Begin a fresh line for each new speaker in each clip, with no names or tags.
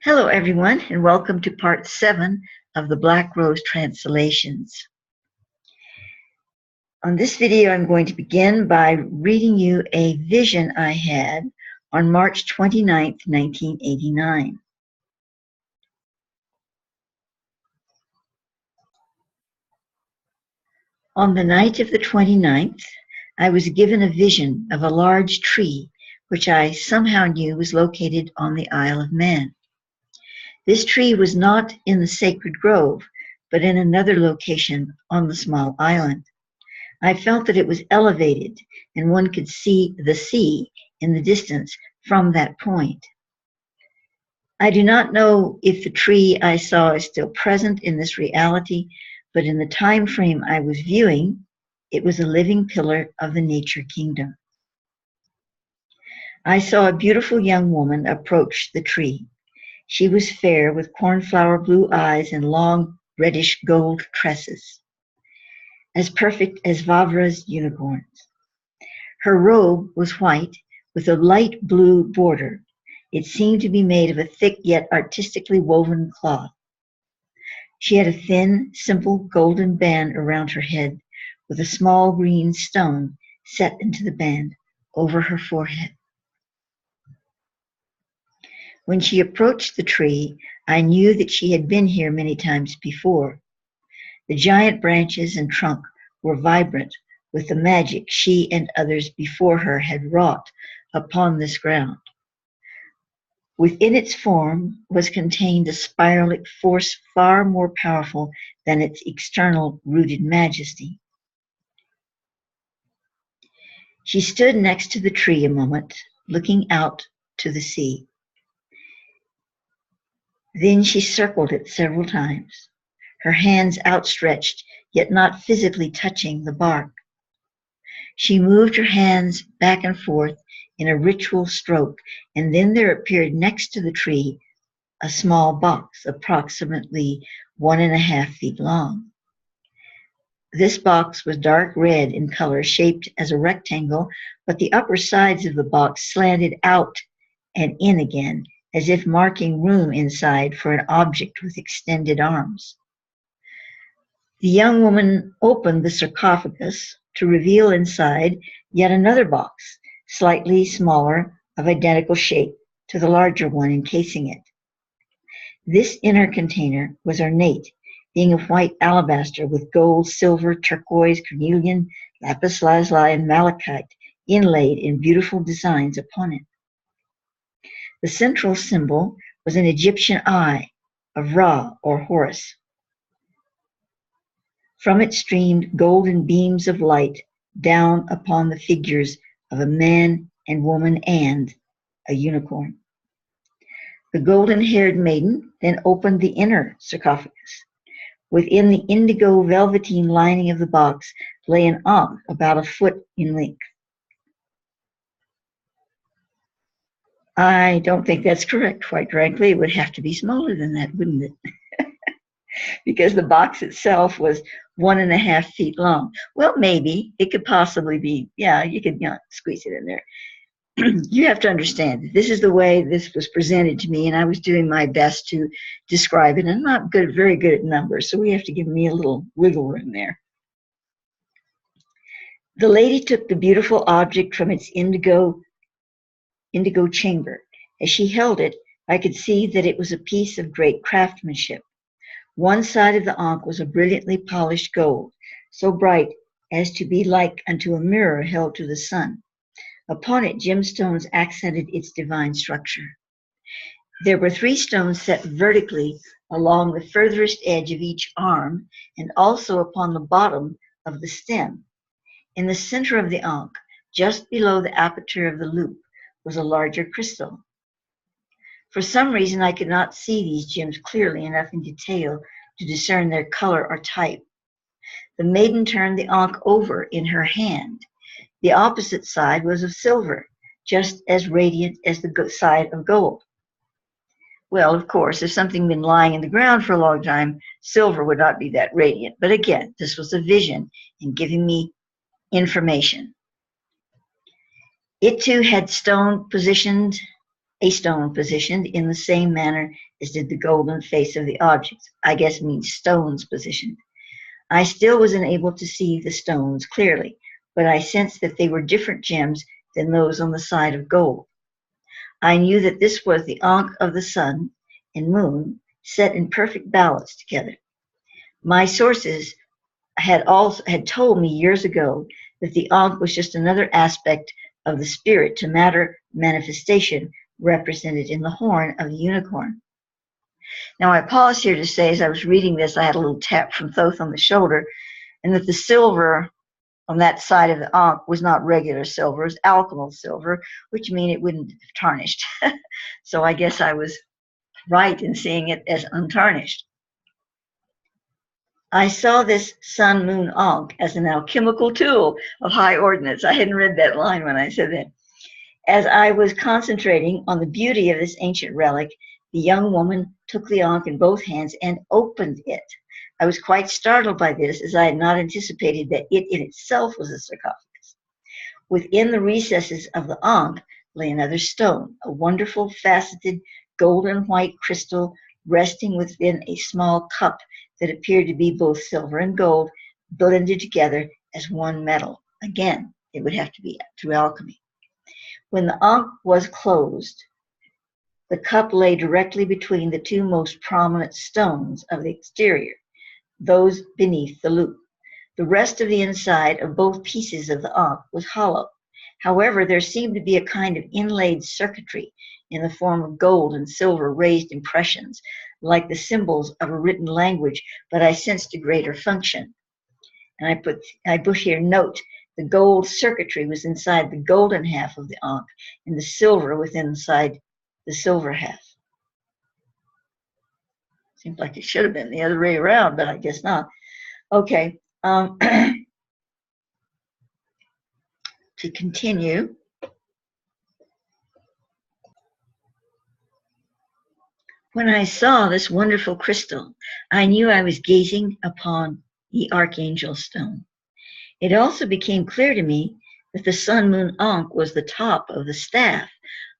Hello, everyone, and welcome to part 7 of the Black Rose Translations. On this video, I'm going to begin by reading you a vision I had on March 29th, 1989. On the night of the 29th, I was given a vision of a large tree, which I somehow knew was located on the Isle of Man. This tree was not in the sacred grove, but in another location on the small island. I felt that it was elevated, and one could see the sea in the distance from that point. I do not know if the tree I saw is still present in this reality, but in the time frame I was viewing, it was a living pillar of the nature kingdom. I saw a beautiful young woman approach the tree. She was fair with cornflower blue eyes and long reddish gold tresses, as perfect as Vavra's unicorns. Her robe was white with a light blue border. It seemed to be made of a thick yet artistically woven cloth. She had a thin, simple golden band around her head with a small green stone set into the band over her forehead. When she approached the tree, I knew that she had been here many times before. The giant branches and trunk were vibrant with the magic she and others before her had wrought upon this ground. Within its form was contained a spiralic force far more powerful than its external rooted majesty. She stood next to the tree a moment, looking out to the sea. Then she circled it several times, her hands outstretched, yet not physically touching the bark. She moved her hands back and forth in a ritual stroke, and then there appeared next to the tree a small box, approximately 1.5 feet long. This box was dark red in color, shaped as a rectangle, but the upper sides of the box slanted out and in again, as if marking room inside for an object with extended arms. The young woman opened the sarcophagus to reveal inside yet another box, slightly smaller, of identical shape to the larger one encasing it. This inner container was ornate, being of white alabaster with gold, silver, turquoise, carnelian, lapis lazuli, and malachite inlaid in beautiful designs upon it. The central symbol was an Egyptian eye of Ra or Horus. From it streamed golden beams of light down upon the figures of a man and woman and a unicorn. The golden-haired maiden then opened the inner sarcophagus. Within the indigo velveteen lining of the box lay an ankh about 1 foot in length. I don't think that's correct, quite frankly. It would have to be smaller than that, wouldn't it? Because the box itself was 1.5 feet long. Well, maybe. It could possibly be, yeah, you could squeeze it in there. You have to understand, this is the way this was presented to me, and I was doing my best to describe it. I'm not very good at numbers, so we have to give me a little wiggle room there. The lady took the beautiful object from its indigo chamber. As she held it, I could see that it was a piece of great craftsmanship. One side of the ankh was a brilliantly polished gold, so bright as to be like unto a mirror held to the sun. Upon it, gemstones accented its divine structure. There were 3 stones set vertically along the furthest edge of each arm and also upon the bottom of the stem. In the center of the ankh, just below the aperture of the loop, was a larger crystal. For some reason, I could not see these gems clearly enough in detail to discern their color or type. The maiden turned the ankh over in her hand. The opposite side was of silver, just as radiant as the side of gold. Well, of course, if something had been lying in the ground for a long time, silver would not be that radiant. But again, this was a vision and giving me information. It too had stone positioned a stone positioned in the same manner as did the golden face of the objects. I guess means stones positioned. I still was unable to see the stones clearly, but I sensed that they were different gems than those on the side of gold. I knew that this was the Ankh of the sun and moon set in perfect balance together. My sources had told me years ago that the Ankh was just another aspect of the spirit to matter manifestation represented in the horn of the unicorn. Now I pause here to say, as I was reading this, I had a little tap from Thoth on the shoulder, and that the silver on that side of the Ankh was not regular silver, it was alchemical silver, which means it wouldn't have tarnished. So I guess I was right in seeing it as untarnished. I saw this sun-moon Ankh as an alchemical tool of high ordinance. I hadn't read that line when I said that. As I was concentrating on the beauty of this ancient relic, the young woman took the Ankh in both hands and opened it. I was quite startled by this, as I had not anticipated that it in itself was a sarcophagus. Within the recesses of the Ankh lay another stone, a wonderful faceted golden white crystal resting within a small cup that appeared to be both silver and gold blended together as one metal. Again, it would have to be through alchemy. When the Ankh was closed, the cup lay directly between the two most prominent stones of the exterior, those beneath the loop. The rest of the inside of both pieces of the Ankh was hollow. However, there seemed to be a kind of inlaid circuitry in the form of gold and silver raised impressions, like the symbols of a written language, but I sensed a greater function. And I put here, note, the gold circuitry was inside the golden half of the Ankh, and the silver within inside the silver half. Seems like it should have been the other way around, but I guess not. Okay. To continue. When I saw this wonderful crystal, I knew I was gazing upon the Archangel Stone. It also became clear to me that the sun-moon Ankh was the top of the staff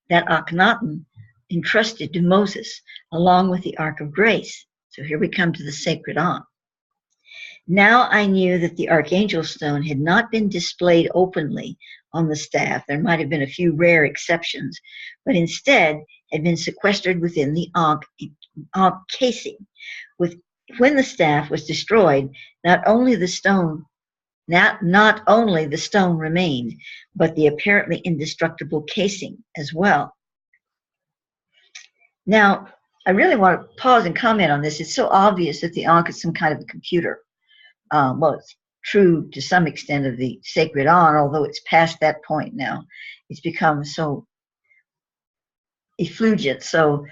that Akhenaten entrusted to Moses, along with the Ark of Grace. So here we come to the sacred Ankh. Now I knew that the Archangel Stone had not been displayed openly on the staff. There might have been a few rare exceptions, but instead had been sequestered within the Ankh casing. When the staff was destroyed, not only the stone remained, but the apparently indestructible casing as well. Now, I really want to pause and comment on this. It's so obvious that the Ankh is some kind of a computer. Well, it's true to some extent of the sacred Ankh, although it's past that point now. It's become so effulgent, so,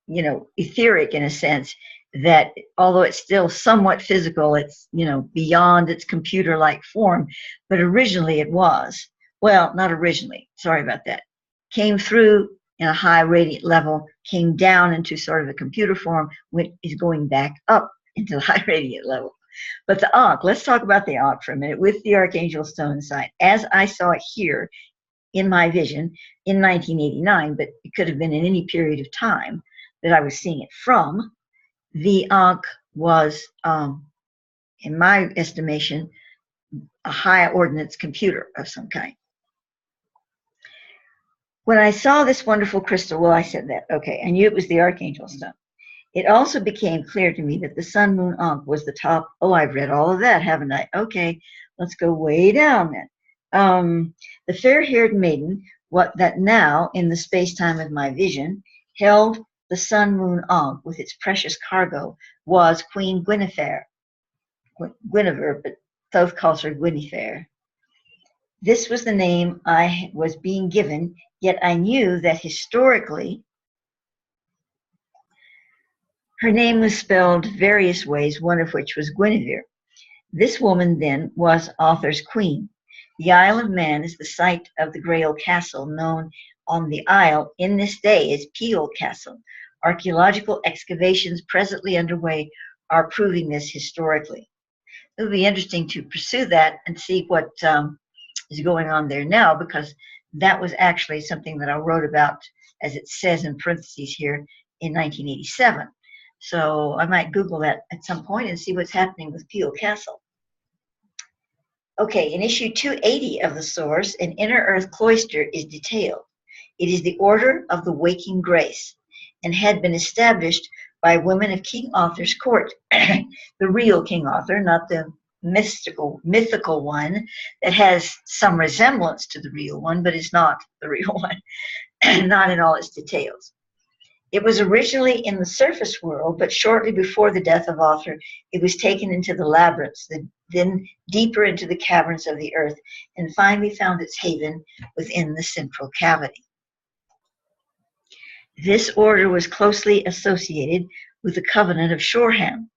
etheric in a sense, that although it's still somewhat physical, it's, beyond its computer-like form, but originally it was. Well, not originally, sorry about that. Came through in a high radiant level, came down into sort of a computer form, is going back up into the high radiant level. But the Ankh, let's talk about the Ankh for a minute with the Archangel Stone inside. As I saw it here in my vision in 1989, but it could have been in any period of time that I was seeing it from, the Ankh was, in my estimation, a high ordnance computer of some kind. When I saw this wonderful crystal, well, I said that, okay, I knew it was the Archangel Stone. It also became clear to me that the sun-moon Ankh was the top. Oh, I've read all of that, haven't I? Okay, let's go way down then. The fair-haired maiden, that now, in the space-time of my vision, held the sun-moon Ankh with its precious cargo, was Queen Guinevere. Guinevere, but Thoth calls her Guinevere. This was the name I was being given, yet I knew that historically her name was spelled various ways, one of which was Guinevere. This woman, then, was Arthur's queen. The Isle of Man is the site of the Grail Castle, known on the Isle in this day as Peel Castle. Archaeological excavations presently underway are proving this historically. It would be interesting to pursue that and see what is going on there now, because that was actually something that I wrote about as it says in parentheses here, in 1987. So I might Google that at some point and see what's happening with Peel Castle. Okay, in issue 280 of the source, an inner earth cloister is detailed. It is the Order of the Waking Grace and had been established by women of King Arthur's court. The real King Arthur, not the mythical one that has some resemblance to the real one, but is not the real one, not in all its details. It was originally in the surface world, but shortly before the death of Arthur, it was taken into the labyrinths, then deeper into the caverns of the earth, and finally found its haven within the central cavity. This order was closely associated with the Covenant of Shoreham,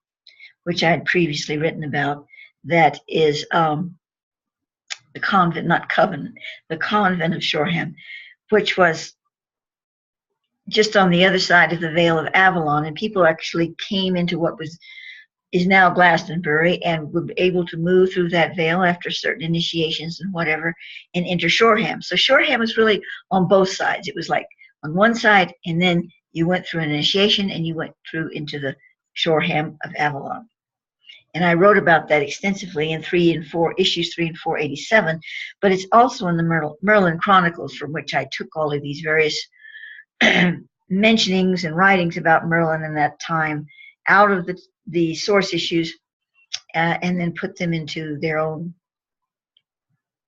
which I had previously written about. That is the convent, not covenant, the convent of Shoreham, which was just on the other side of the Vale of Avalon, and people actually came into what is now Glastonbury and were able to move through that Vale after certain initiations and whatever and enter Shoreham. So Shoreham was really on both sides. It was like on one side, and then you went through an initiation and you went through into the Shoreham of Avalon. And I wrote about that extensively in issues 3 and 487, but it's also in the Merlin Chronicles, from which I took all of these various mentionings and writings about Merlin in that time out of the source issues and then put them into their own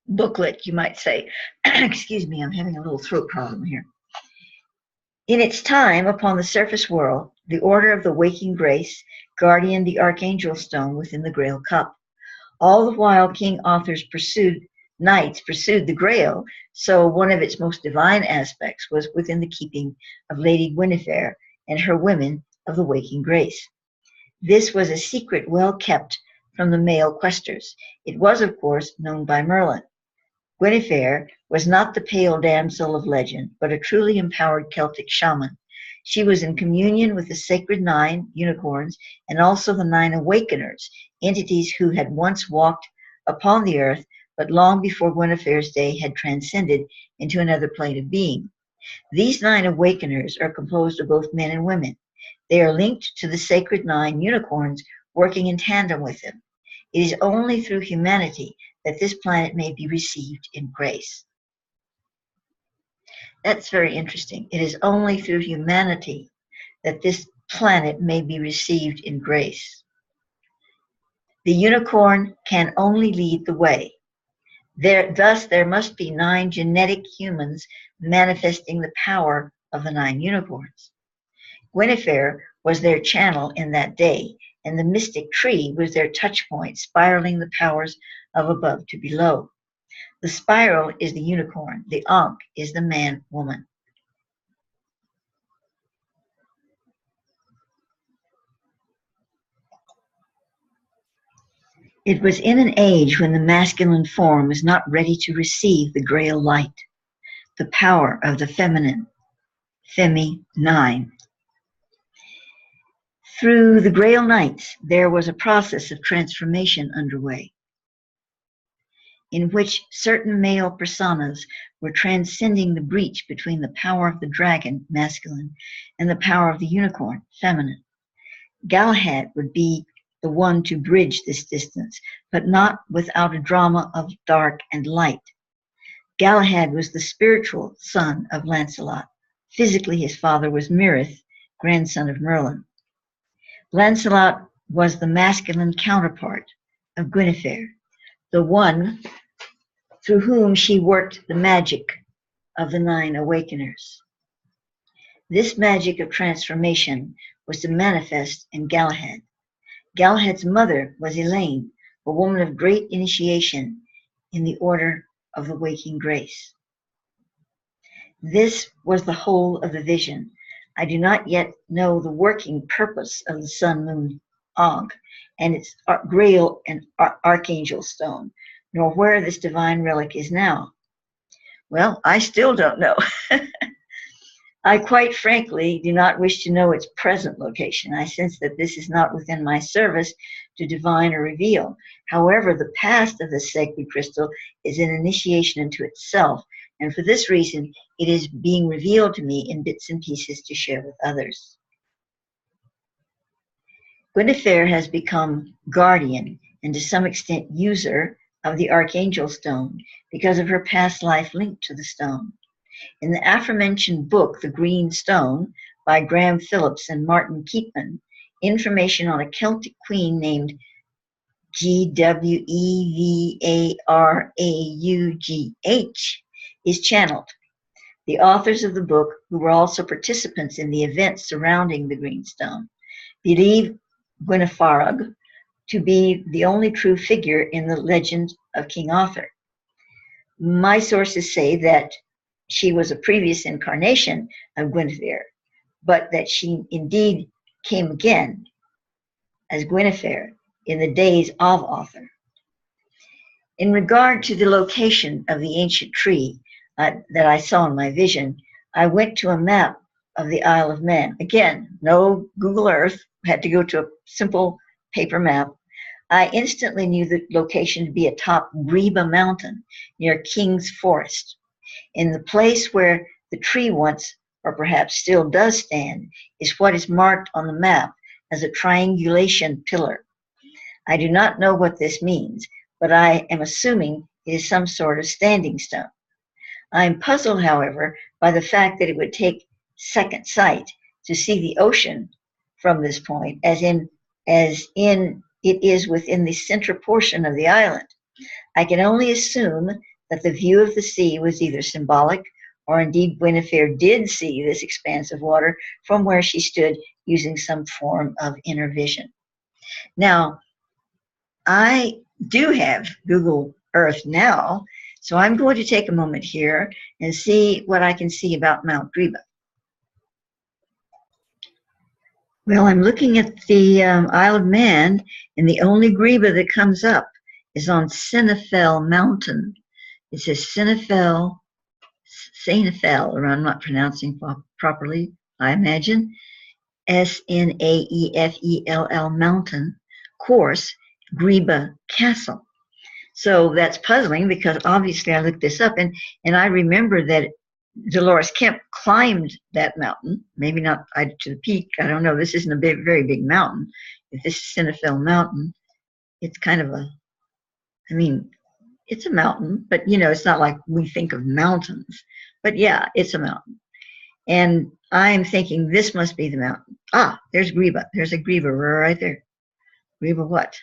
booklet, you might say. Excuse me, I'm having a little throat problem here. In its time upon the surface world, the Order of the Waking Grace guardianed the Archangel Stone within the Grail Cup. All the while King Arthur's knights pursued the Grail, so one of its most divine aspects was within the keeping of Lady Guinevere and her women of the Waking Grace. This was a secret well kept from the male questers. It was, of course, known by Merlin. Guinevere was not the pale damsel of legend, but a truly empowered Celtic shaman. She was in communion with the sacred 9 unicorns and also the 9 awakeners, entities who had once walked upon the earth, but long before Guinevere's day had transcended into another plane of being. These 9 awakeners are composed of both men and women. They are linked to the sacred 9 unicorns, working in tandem with them. It is only through humanity that this planet may be received in grace. That's very interesting. It is only through humanity that this planet may be received in grace. The unicorn can only lead the way. Thus, there must be 9 genetic humans manifesting the power of the 9 unicorns. Guinevere was their channel in that day, and the mystic tree was their touch point, spiraling the powers of above to below. The spiral is the unicorn. The ankh is the man-woman. It was in an age when the masculine form was not ready to receive the Grail light, the power of the feminine, Femi 9. Through the Grail nights, there was a process of transformation underway, in which certain male personas were transcending the breach between the power of the dragon, masculine, and the power of the unicorn, feminine. Galahad would be the one to bridge this distance, but not without a drama of dark and light. Galahad was the spiritual son of Lancelot. Physically, his father was Mirith, grandson of Merlin. Lancelot was the masculine counterpart of Guinevere, the one through whom she worked the magic of the 9 awakeners. This magic of transformation was to manifest in Galahad. Galahad's mother was Elaine, a woman of great initiation in the Order of the Waking Grace. This was the whole of the vision. I do not yet know the working purpose of the Sun-Moon Ankh and its Grail and Archangel Stone, nor where this divine relic is now. Well, I still don't know. I quite frankly do not wish to know its present location. I sense that this is not within my service to divine or reveal. However, the past of the sacred crystal is an initiation into itself, and for this reason, it is being revealed to me in bits and pieces to share with others. Guinevere has become guardian and to some extent user of the Archangel Stone because of her past life linked to the stone. In the aforementioned book, The Green Stone, by Graham Phillips and Martin Keepman, information on a Celtic queen named Gwevarauch is channeled. The authors of the book, who were also participants in the events surrounding the Green Stone, believe Guinevere to be the only true figure in the legend of King Arthur. My sources say that she was a previous incarnation of Guinevere, but that she indeed came again as Guinevere in the days of Arthur. In regard to the location of the ancient tree that I saw in my vision, I went to a map of the Isle of Man. Again, no Google Earth, had to go to a simple paper map. I instantly knew the location to be atop Greba Mountain near King's Forest. In the place where the tree once, or perhaps still does stand, is what is marked on the map as a triangulation pillar. I do not know what this means, but I am assuming it is some sort of standing stone. I am puzzled, however, by the fact that it would take second sight to see the ocean from this point, as in it is within the center portion of the island. I can only assume that the view of the sea was either symbolic, or indeed Guinevere did see this expanse of water from where she stood using some form of inner vision. Now, I do have Google Earth now, so I'm going to take a moment here and see what I can see about Mount Greba. Well, I'm looking at the Isle of Man, and the only Greba that comes up is on Sinafell Mountain. It says Sinafell, or I'm not pronouncing properly, I imagine, Snaefell Mountain, course, Greba Castle. So that's puzzling because obviously I looked this up and I remember that Dolores Kemp climbed that mountain, maybe not to the peak, I don't know, this isn't a very big mountain. If this is Sinafell Mountain, it's kind of it's a mountain, but it's not like we think of mountains, but yeah, it's a mountain. And I'm thinking this must be the mountain. Ah, there's Greba, there's a Greba right there. Greba what?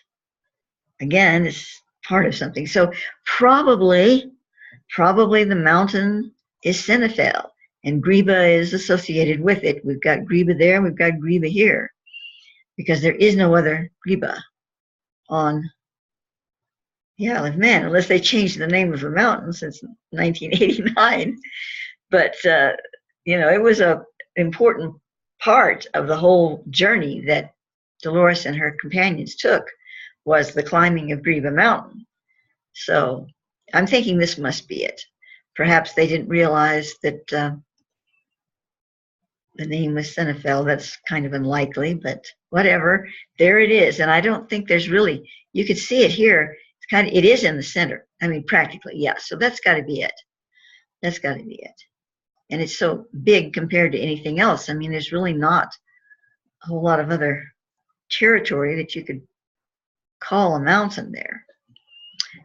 Again, it's part of something. So probably the mountain is Sinafell, and Greba is associated with it. We've got Greba there, we've got Greba here, because there is no other Greba on the Isle of Man, unless they changed the name of the mountain since 1989. But, it was an important part of the whole journey that Dolores and her companions took, was the climbing of Greba Mountain. So I'm thinking this must be it. Perhaps they didn't realize that the name was Sinafell. That's kind of unlikely, but whatever. There it is. And I don't think there's really, you could see it here. It is in the center. Practically, yeah. So that's got to be it. That's got to be it. And it's so big compared to anything else. There's really not a whole lot of other territory that you could call a mountain there.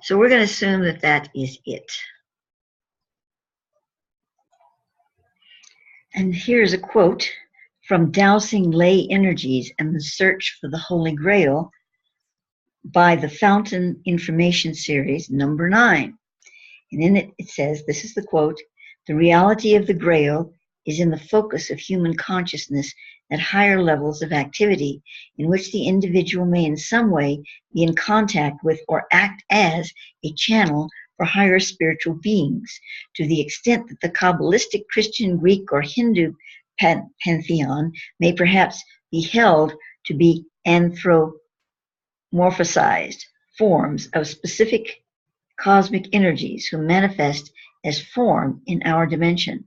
So we're going to assume that that is it. And here's a quote from Dowsing Lay Energies and the Search for the Holy Grail by the Fountain Information Series, number 9. And in it, it says, this is the quote, "The reality of the Grail is in the focus of human consciousness at higher levels of activity in which the individual may in some way be in contact with or act as a channel for higher spiritual beings, to the extent that the Kabbalistic, Christian, Greek, or Hindu pantheon may perhaps be held to be anthropomorphized forms of specific cosmic energies who manifest as form in our dimension."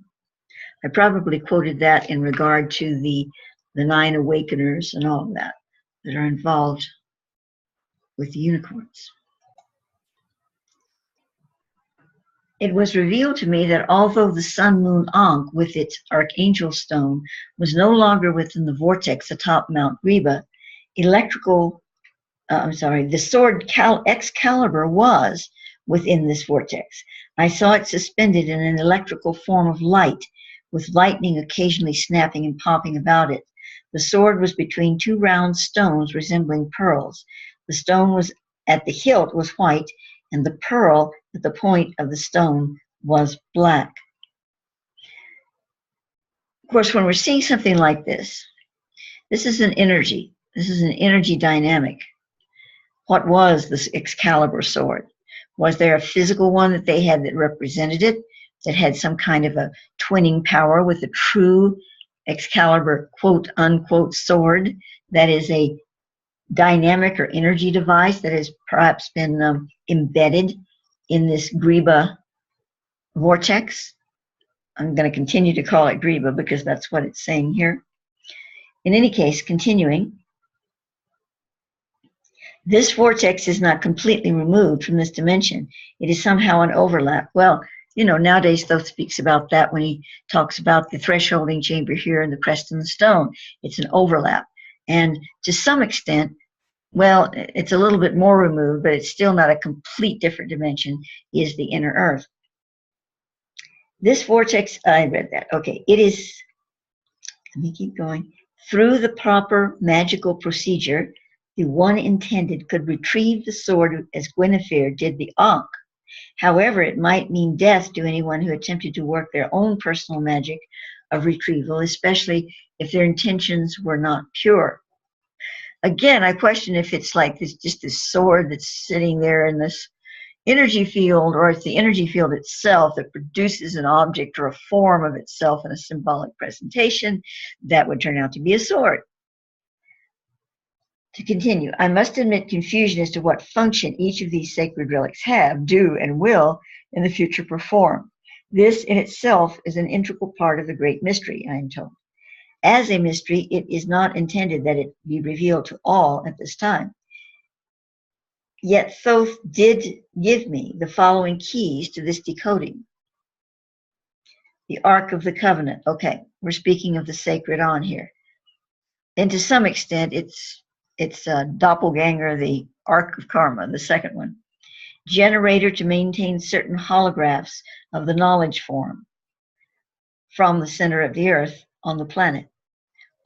I probably quoted that in regard to the 9 awakeners and all of that are involved with the unicorns. It was revealed to me that although the Sun-Moon Ankh with its Archangel Stone was no longer within the vortex atop Mount Greba, the sword Excalibur was within this vortex. I saw it suspended in an electrical form of light, with lightning occasionally snapping and popping about it. The sword was between two round stones resembling pearls. The stone was at the hilt was white, and the pearl at the point of the stone was black. Of course, when we're seeing something like this is an energy. This is an energy dynamic. What was this Excalibur sword? Was there a physical one that they had that represented it, that had some kind of a twinning power with a true Excalibur quote-unquote sword that is a dynamic or energy device that has perhaps been embedded in this Greba vortex? I'm going to continue to call it Greba because that's what it's saying here. In any case, continuing, this vortex is not completely removed from this dimension. It is somehow an overlap. Well, you know, nowadays Thoth speaks about that when he talks about the thresholding chamber here and the crest and the stone. It's an overlap. And to some extent, well, it's a little bit more removed, but it's still not a complete different dimension, is the inner earth. This vortex, I read that. Okay, it is, let me keep going. Through the proper magical procedure, the one intended could retrieve the sword as Guinevere did the Ankh. However, it might mean death to anyone who attempted to work their own personal magic of retrieval, especially if their intentions were not pure. Again, I question if it's like this, just this sword that's sitting there in this energy field, or it's the energy field itself that produces an object or a form of itself in a symbolic presentation that would turn out to be a sword. To continue, I must admit confusion as to what function each of these sacred relics have, do, and will in the future perform. This in itself is an integral part of the great mystery, I am told. As a mystery, it is not intended that it be revealed to all at this time. Yet Thoth did give me the following keys to this decoding. The Ark of the Covenant. Okay, we're speaking of the sacred on here. And to some extent, it's doppelganger, the Ark of Karma, the second one. Generator to maintain certain holographs of the knowledge form from the center of the earth on the planet.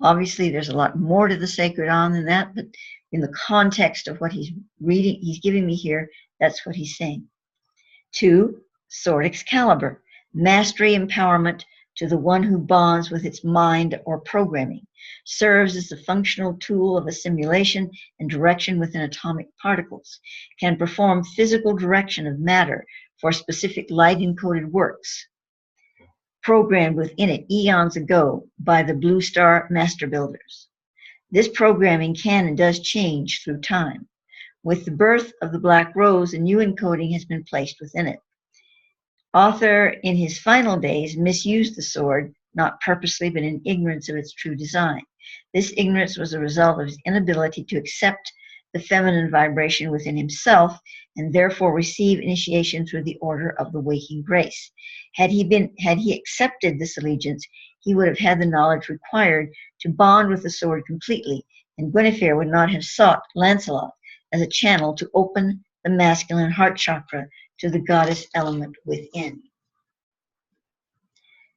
Obviously, there's a lot more to the sacred on than that, but in the context of what he's reading, he's giving me here, that's what he's saying. 2, Sword Excalibur, mastery empowerment to the one who bonds with its mind or programming, serves as the functional tool of a simulation and direction within atomic particles, can perform physical direction of matter for specific light-encoded works, programmed within it eons ago by the Blue Star Master Builders. This programming can and does change through time. With the birth of the Black Rose, a new encoding has been placed within it. Author, in his final days, misused the sword, not purposely, but in ignorance of its true design. This ignorance was a result of his inability to accept the feminine vibration within himself and therefore receive initiation through the order of the waking grace. Had he accepted this allegiance, he would have had the knowledge required to bond with the sword completely, and Guinevere would not have sought Lancelot as a channel to open the masculine heart chakra to the goddess element within.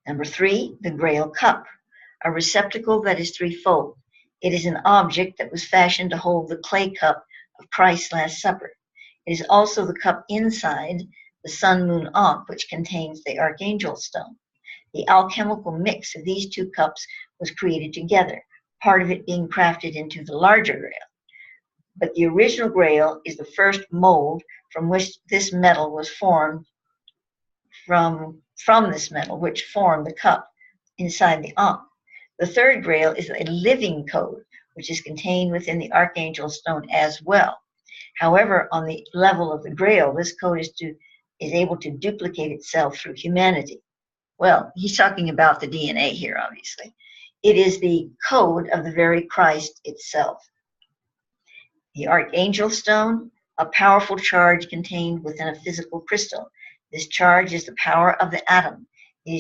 Number 3, the Grail Cup, a receptacle that is threefold. It is an object that was fashioned to hold the clay cup of Christ's Last Supper. It is also the cup inside the Sun-Moon Ankh, which contains the Archangel Stone. The alchemical mix of these two cups was created together, part of it being crafted into the larger Grail. But the original Grail is the first mold from which this metal was formed, from this metal, which formed the cup inside the Ankh. The third Grail is a living code, which is contained within the Archangel Stone as well. However, on the level of the Grail, this code is able to duplicate itself through humanity. Well, he's talking about the DNA here, obviously. It is the code of the very Christ itself. The Archangel Stone, a powerful charge contained within a physical crystal. This charge is the power of the atom. It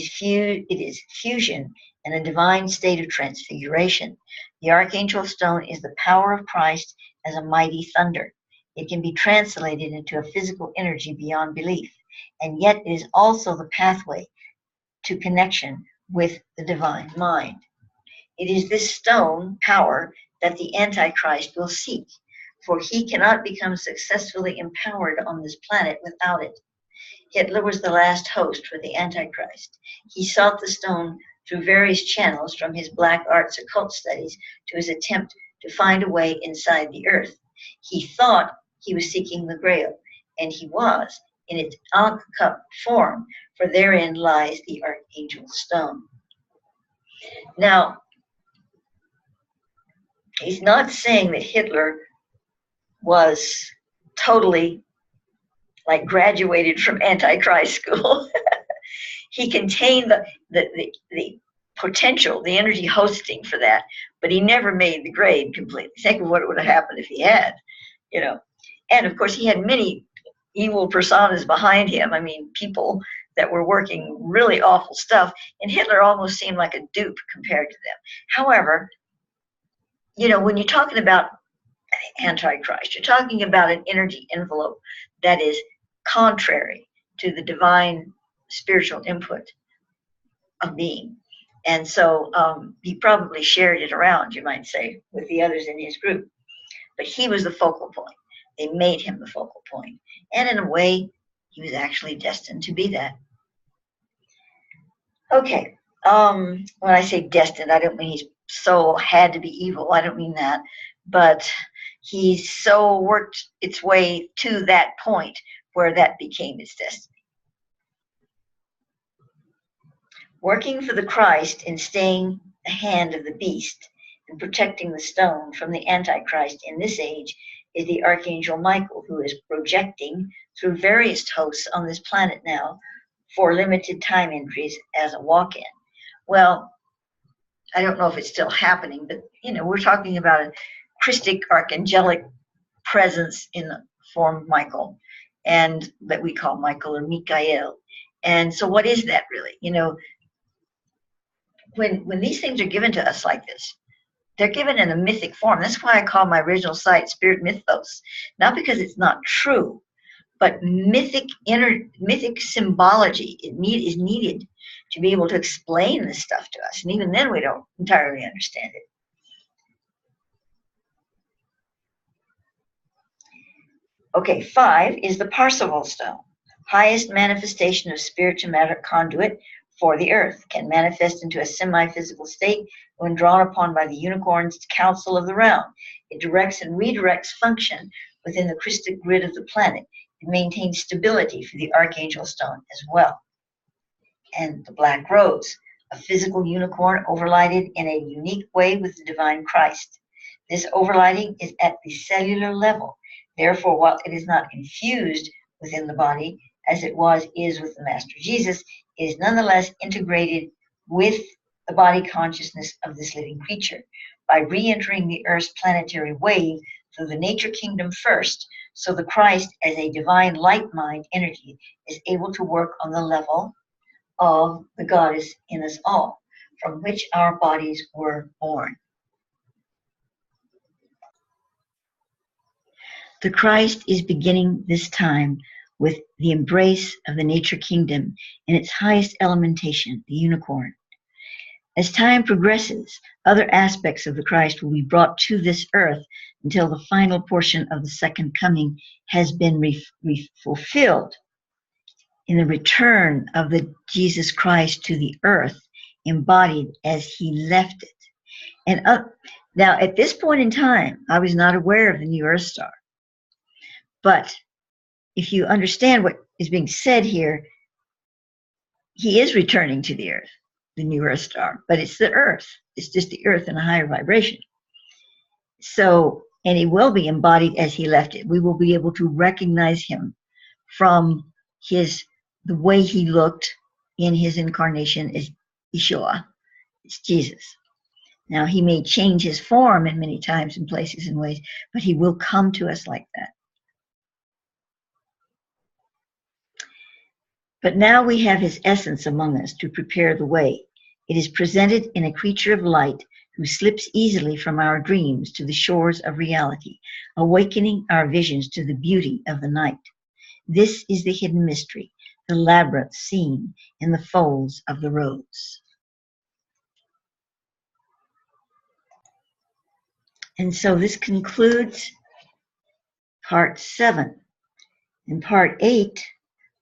is fusion and a divine state of transfiguration. The Archangel Stone is the power of Christ as a mighty thunder. It can be translated into a physical energy beyond belief, and yet it is also the pathway to connection with the divine mind. It is this stone power that the Antichrist will seek, for he cannot become successfully empowered on this planet without it. Hitler was the last host for the Antichrist. He sought the stone through various channels, from his black arts occult studies to his attempt to find a way inside the earth. He thought he was seeking the Grail, and he was, in its Ankh cup form, for therein lies the Archangel Stone. Now, he's not saying that Hitler was totally like graduated from Antichrist school. He contained the potential, the energy hosting for that, but he never made the grade completely. Think of what would have happened if he had, you know. And of course, he had many evil personas behind him. I mean, people that were working really awful stuff, and Hitler almost seemed like a dupe compared to them. However, you know, when you're talking about Antichrist, you're talking about an energy envelope that is contrary to the divine spiritual input of being. And so he probably shared it around, you might say, with the others in his group. But he was the focal point. They made him the focal point. And in a way, he was actually destined to be that. Okay. When I say destined, I don't mean he's so had to be evil. I don't mean that. But he so worked its way to that point where that became its destiny. Working for the Christ in staying the hand of the beast and protecting the stone from the Antichrist in this age is the Archangel Michael, who is projecting through various hosts on this planet now for limited time entries as a walk-in. Well, I don't know if it's still happening, but you know, we're talking about a Christic archangelic presence in the form of Michael, and that we call Michael or Michael. And so what is that really? You know, when these things are given to us like this, they're given in a mythic form. That's why I call my original site Spirit Mythos. Not because it's not true, but mythic symbology is needed to be able to explain this stuff to us. And even then we don't entirely understand it. Okay, 5 is the Parseval Stone, highest manifestation of spiritual matter conduit for the earth, can manifest into a semi-physical state when drawn upon by the unicorn's council of the realm. It directs and redirects function within the Christic grid of the planet. It maintains stability for the Archangel Stone as well. And the Black Rose, a physical unicorn overlighted in a unique way with the divine Christ. This overlighting is at the cellular level. Therefore, while it is not infused within the body, as it is with the Master Jesus, it is nonetheless integrated with the body consciousness of this living creature by re-entering the Earth's planetary wave through the nature kingdom first, so the Christ as a divine light mind energy is able to work on the level of the goddess in us all, from which our bodies were born. The Christ is beginning this time with the embrace of the nature kingdom in its highest elementation, the unicorn. As time progresses, other aspects of the Christ will be brought to this earth until the final portion of the second coming has been fulfilled in the return of the Jesus Christ to the earth, embodied as he left it. And now, at this point in time, I was not aware of the new Earth Star. But if you understand what is being said here, he is returning to the earth, the new Earth Star, but it's the earth. It's just the earth in a higher vibration. So, and he will be embodied as he left it. We will be able to recognize him from the way he looked in his incarnation as Yeshua. It's Jesus. Now, he may change his form in many times and places and ways, but he will come to us like that. But now we have his essence among us to prepare the way. It is presented in a creature of light who slips easily from our dreams to the shores of reality, awakening our visions to the beauty of the night. This is the hidden mystery, the labyrinth seen in the folds of the rose. And so this concludes part 7. In part 8,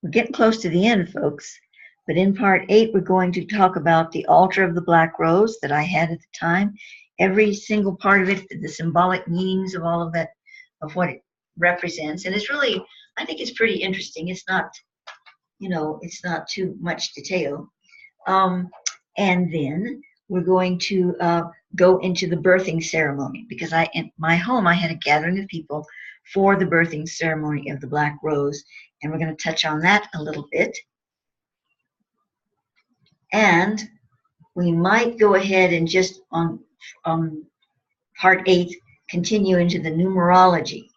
we're getting close to the end, folks. But in part 8, we're going to talk about the altar of the black rose that I had at the time. Every single part of it, the symbolic meanings of all of that, of what it represents. And it's really, I think it's pretty interesting. It's not, it's not too much detail. And then we're going to go into the birthing ceremony, because in my home, I had a gathering of people for the birthing ceremony of the black rose. And we're going to touch on that a little bit. And we might go ahead and just on part 8 continue into the numerology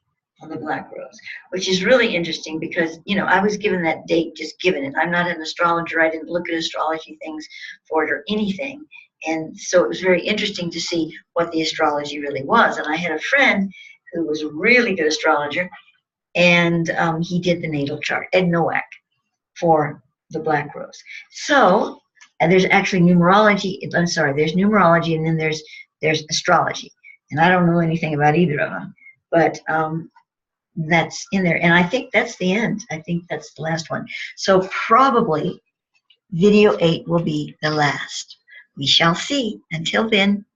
on the black rose, which is really interesting because, I was given that date, just given it. I'm not an astrologer. I didn't look at astrology things for it or anything. And so it was very interesting to see what the astrology really was. And I had a friend who was a really good astrologer, and he did the natal chart, Ed Nowak, for the black rose. So, and there's actually numerology. I'm sorry, there's numerology, and then there's astrology. And I don't know anything about either of them, but that's in there. And I think that's the end. I think that's the last one. So probably video 8 will be the last. We shall see. Until then.